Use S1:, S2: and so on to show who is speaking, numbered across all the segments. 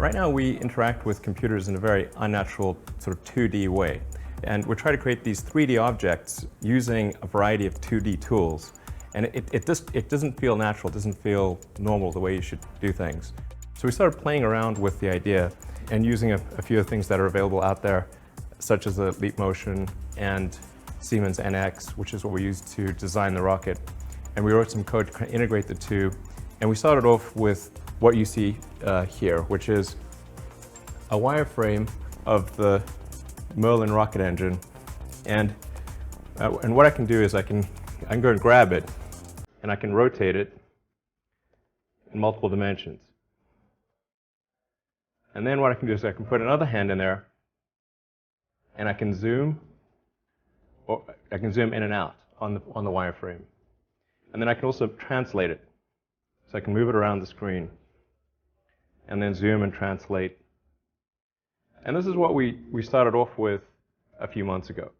S1: Right now we interact with computers in a very unnatural sort of 2D way. And we're trying to create these 3D objects using a variety of 2D tools. And it doesn't feel natural, it doesn't feel normal the way you should do things. So we started playing around with the idea and using a few of the things that are available out there, such as the Leap Motion and Siemens NX, which is what we used to design the rocket. And we wrote some code to integrate the two. And we started off with what you see here, which is a wireframe of the Merlin rocket engine. And what I can do is I can go and grab it, and I can rotate it in multiple dimensions. And then what I can do is I can put another hand in there, and I can zoom, or I can zoom in and out on the wireframe. And then I can also translate it. So I can move it around the screen, and then zoom and translate. And this is what we started off with a few months ago.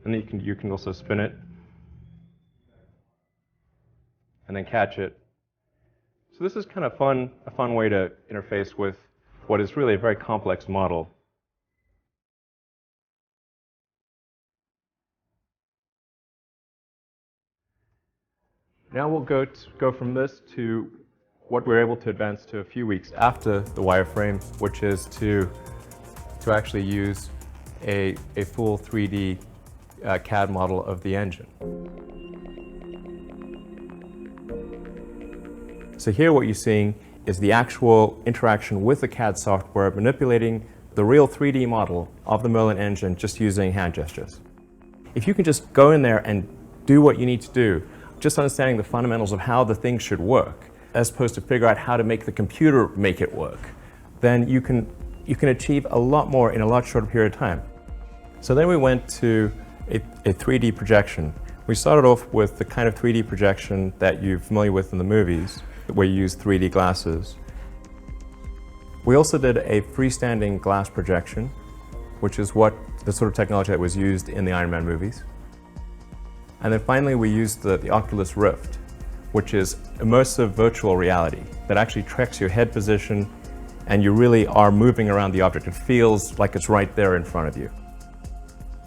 S1: And then you can also spin it, and then catch it. So this is kind of a fun way to interface with what is really a very complex model. Now we'll go from this to what we're able to advance to a few weeks after the wireframe, which is to actually use a full 3D CAD model of the engine. So here what you're seeing is the actual interaction with the CAD software, manipulating the real 3D model of the Merlin engine just using hand gestures. If you can just go in there and do what you need to do, just understanding the fundamentals of how the thing should work, as opposed to figure out how to make the computer make it work, then you can achieve a lot more in a lot shorter period of time. So then we went to a 3D projection. We started off with the kind of 3D projection that you're familiar with in the movies, where you use 3D glasses. We also did a freestanding glass projection, which is the sort of technology that was used in the Iron Man movies. And then finally we used the Oculus Rift, which is immersive virtual reality that actually tracks your head position, and you really are moving around the object. It feels like it's right there in front of you.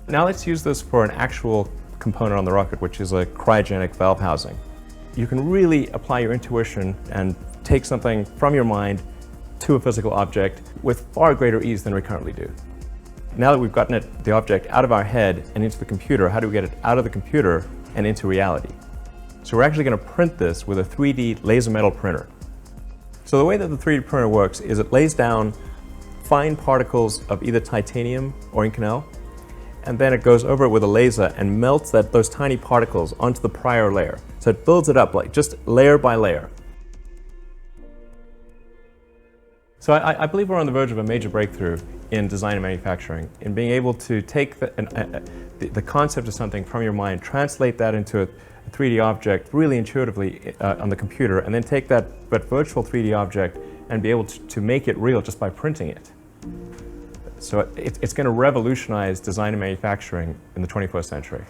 S1: Now let's use this for an actual component on the rocket, which is a cryogenic valve housing. You can really apply your intuition and take something from your mind to a physical object with far greater ease than we currently do. Now that we've gotten the object out of our head and into the computer, how do we get it out of the computer and into reality? So we're actually going to print this with a 3D laser metal printer. So the way that the 3D printer works is it lays down fine particles of either titanium or Inconel, and then it goes over it with a laser and melts those tiny particles onto the prior layer. So it builds it up like just layer by layer. So I believe we're on the verge of a major breakthrough in design and manufacturing, in being able to take the concept of something from your mind, translate that into a 3D object really intuitively on the computer, and then take that virtual 3D object and be able to make it real just by printing it. So it's going to revolutionize design and manufacturing in the 21st century.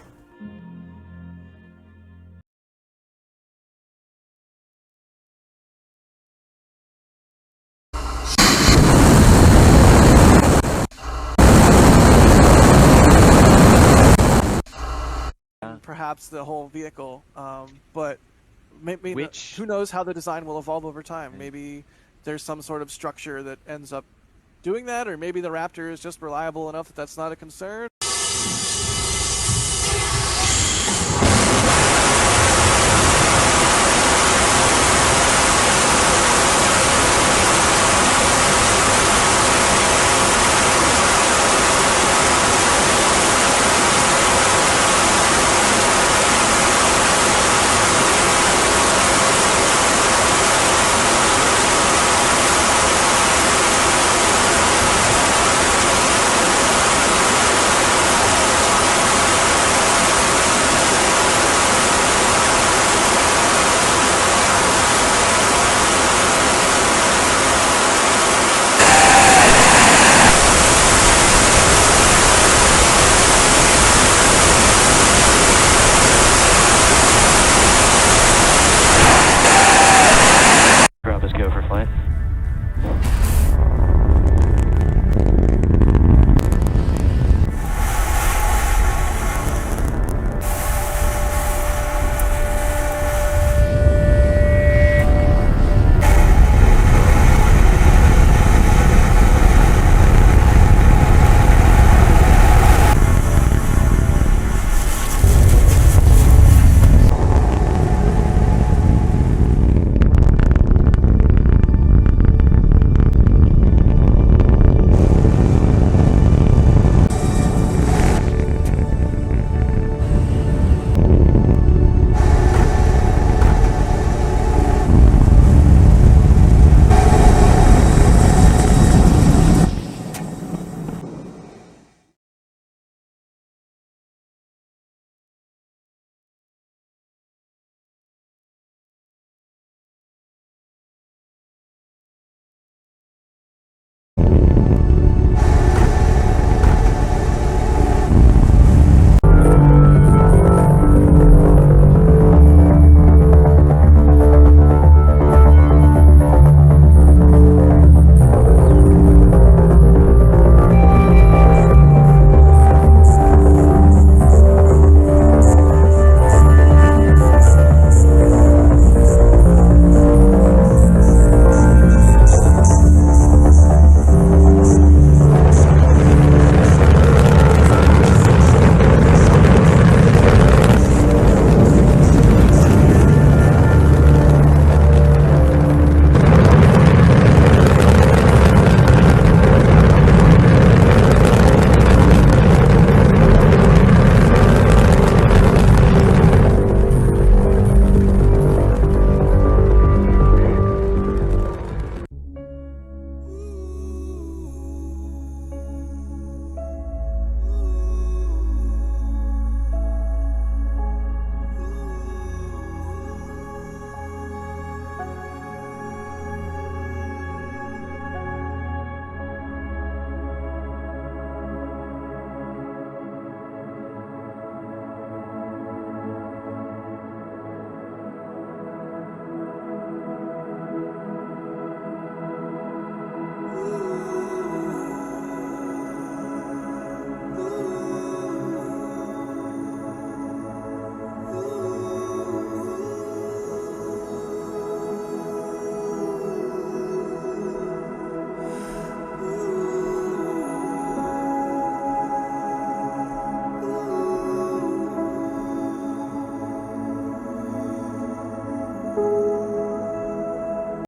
S2: Perhaps the whole vehicle, but maybe who knows how the design will evolve over time. Maybe there's some sort of structure that ends up doing that, or maybe the Raptor is just reliable enough that that's not a concern.